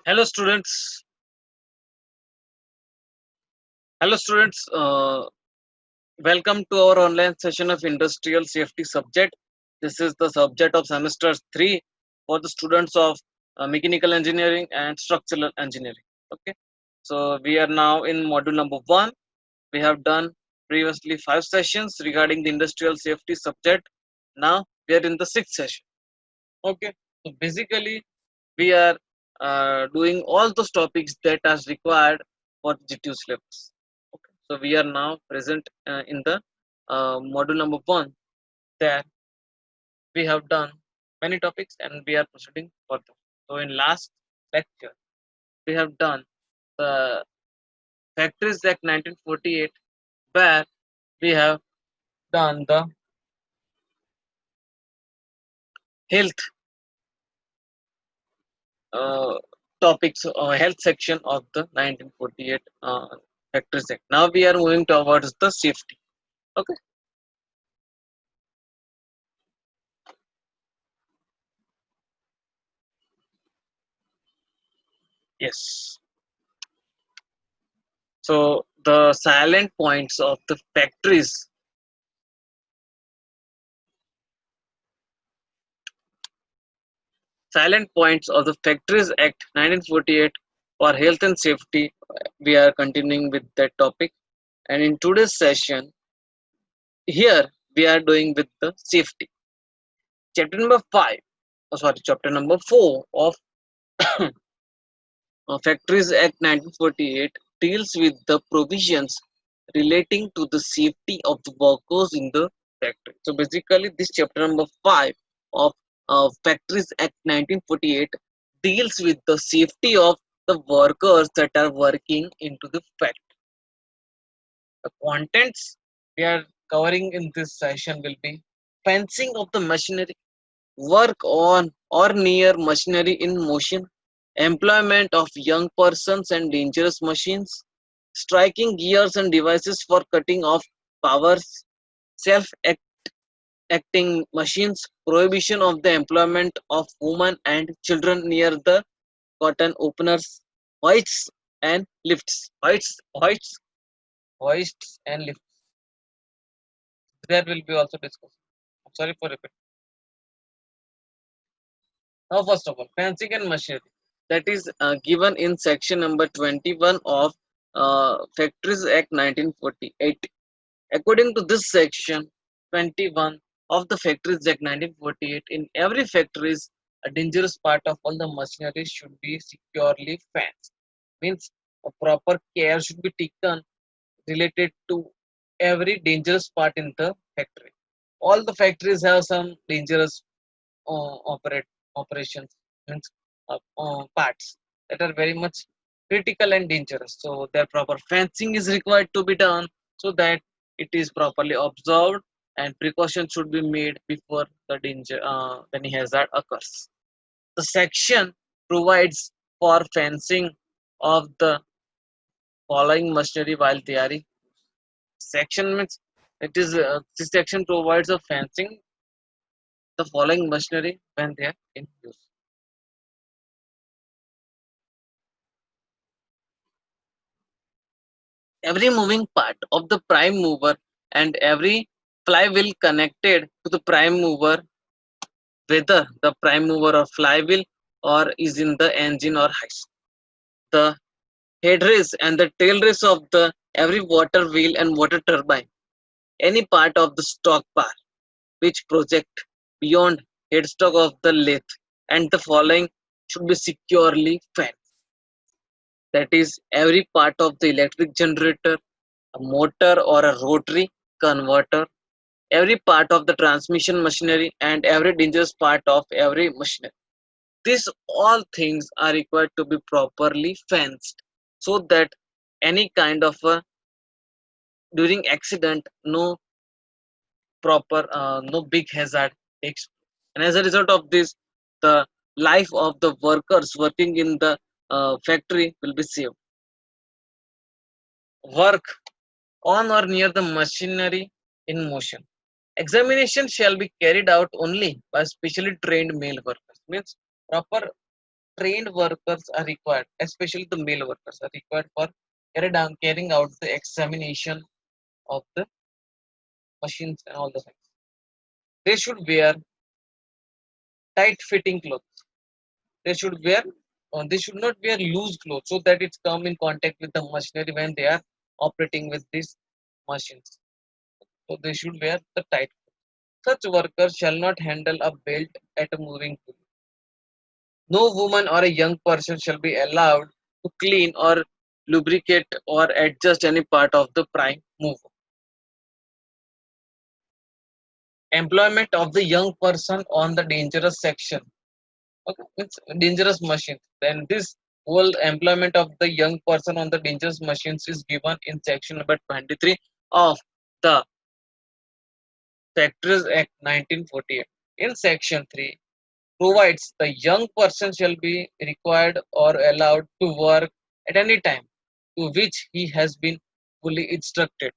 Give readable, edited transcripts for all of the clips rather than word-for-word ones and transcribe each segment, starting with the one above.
Hello students. Hello students. Welcome to our online session of industrial safety subject. This is the subject of semester 3 for the students of mechanical engineering and structural engineering. Okay. So we are now in module number 1. We have done previously 5 sessions regarding the industrial safety subject. Now we are in the 6th session. Okay. So basically we are doing all those topics that are required for GTU syllabus. Okay. So we are now present in the module number 1 that we have done many topics and we are proceeding further. So in last lecture we have done the Factories Act 1948 where we have done the health uh, topics health section of the 1948 Factories Act. Now we are moving towards the safety. Okay. Yes. So the silent points of the Factories Act 1948 for health and safety. We are continuing with that topic, and in today's session, here we are doing with the safety. Chapter number 5, chapter number 4 of Factories Act 1948 deals with the provisions relating to the safety of the workers in the factory. So basically, this chapter number 5 of Factories Act 1948 deals with the safety of the workers that are working into the factory. The contents we are covering in this session will be fencing of the machinery, work on or near machinery in motion, employment of young persons and dangerous machines, striking gears and devices for cutting off powers, self acting machines, prohibition of the employment of women and children near the cotton openers, hoists and lifts. Hoists and lifts. There will be also discussed. I'm sorry for repeating. Now, first of all, fencing and machinery. That is given in section number 21 of Factories Act 1948. According to this section 21 of the Factories Act 1948, in every factories, a dangerous part of all the machinery should be securely fenced. Means a proper care should be taken related to every dangerous part in the factory. All the factories have some dangerous operate operations, means parts that are very much critical and dangerous. So their proper fencing is required to be done so that it is properly observed and precautions should be made before the danger any hazard occurs. The section provides for fencing of the following machinery while they are in section means it is this section provides a fencing the following machinery when they are in use. Every moving part of the prime mover and every flywheel connected to the prime mover, whether the prime mover or flywheel or is in the engine or hoist. The head race and the tail race of the every water wheel and water turbine, any part of the stock bar which project beyond headstock of the lathe and the following should be securely fenced. That is every part of the electric generator, a motor or a rotary converter, every part of the transmission machinery and every dangerous part of every machinery. These all things are required to be properly fenced so that any kind of a during accident no big hazard takes place. And as a result of this, the life of the workers working in the factory will be saved. Work on or near the machinery in motion. Examination shall be carried out only by specially trained male workers. Means proper trained workers are required, especially the male workers are required for carrying out the examination of the machines and all the things. They should wear tight fitting clothes. They should wear they should not wear loose clothes so that it's come in contact with the machinery when they are operating with these machines. So they should wear the tight. Such workers shall not handle a belt at a moving tool. No woman or a young person shall be allowed to clean or lubricate or adjust any part of the prime mover. Employment of the young person on the dangerous section. Okay, it's dangerous machines. Then this whole employment of the young person on the dangerous machines is given in section number 23 of the Factories Act 1948. In section 3, provides the young person shall be required or allowed to work at any time to which he has been fully instructed,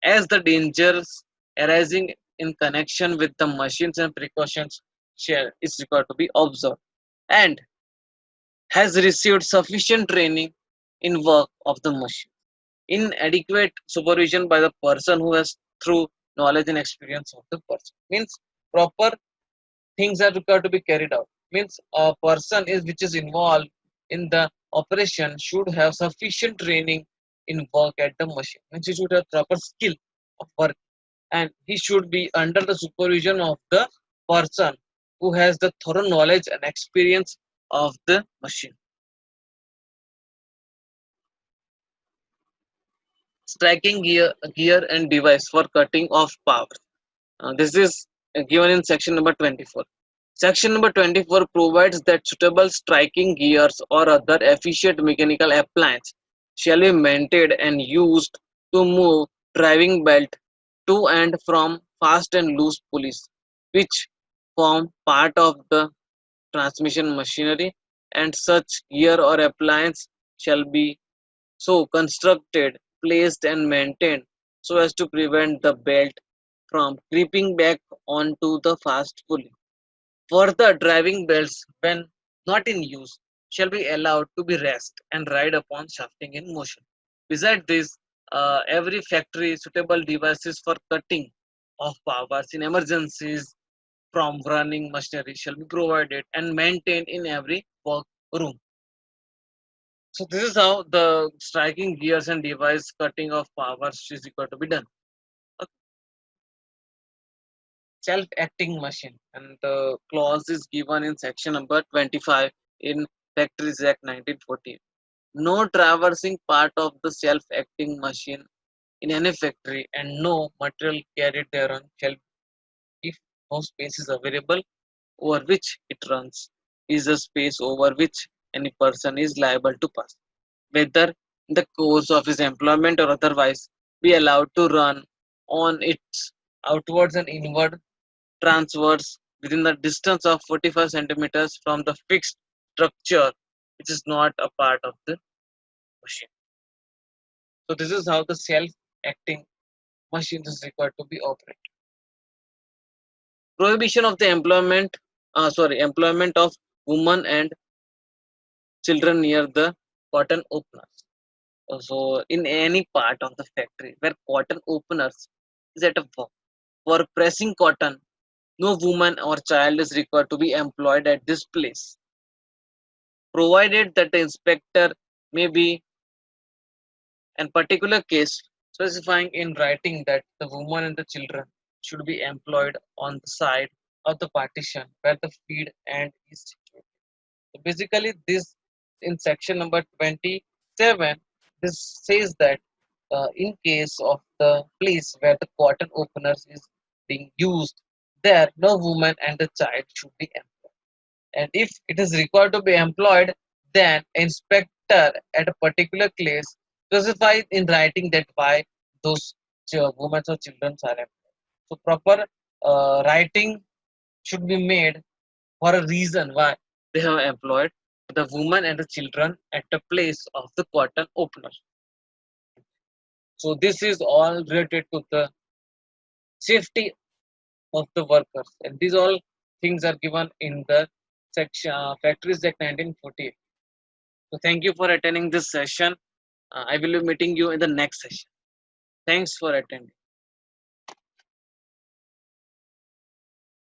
as the dangers arising in connection with the machines and precautions shall is required to be observed, and has received sufficient training in work of the machine. Inadequate supervision by the person who has through knowledge and experience of the person means proper things are required to be carried out. Means a person is which is involved in the operation should have sufficient training in work at the machine. Means he should have proper skill of work, and he should be under the supervision of the person who has the thorough knowledge and experience of the machine. Striking gear and device for cutting off power. This is given in section number 24. Section number 24 provides that suitable striking gears or other efficient mechanical appliance shall be maintained and used to move driving belt to and from fast and loose pulleys, which form part of the transmission machinery, and such gear or appliance shall be so constructed, placed, and maintained so as to prevent the belt from creeping back onto the fast pulley. Further, driving belts, when not in use, shall be allowed to be rest and ride upon shafting in motion. Besides this, every factory suitable devices for cutting of powers in emergencies from running machinery shall be provided and maintained in every work room. So this is how the striking gears and device cutting of powers is required to be done. A self-acting machine, and the clause is given in section number 25 in Factories Act 1940. No traversing part of the self-acting machine in any factory and no material carried thereon shall, if no space is available over which it runs, is a space over which any person is liable to pass, whether in the course of his employment or otherwise, be allowed to run on its outwards and inward transverse within the distance of 45 centimeters from the fixed structure which is not a part of the machine. So this is how the self-acting machine is required to be operated. Prohibition of the employment of women and children near the cotton openers. So in any part of the factory where cotton openers is at a work for pressing cotton, no woman or child is required to be employed at this place, provided that the inspector may be in particular case specifying in writing that the woman and the children should be employed on the side of the partition where the feed end is situated. So basically this in section number 27, this says that in case of the place where the cotton openers is being used, there no woman and the child should be employed. And if it is required to be employed, then inspector at a particular place specify in writing that why those women or children are employed. So proper writing should be made for a reason why they have employed the women and the children at the place of the cotton opener. So this is all related to the safety of the workers, and these all things are given in the section Factories Act 1948. So thank you for attending this session. I will be meeting you in the next session. Thanks for attending.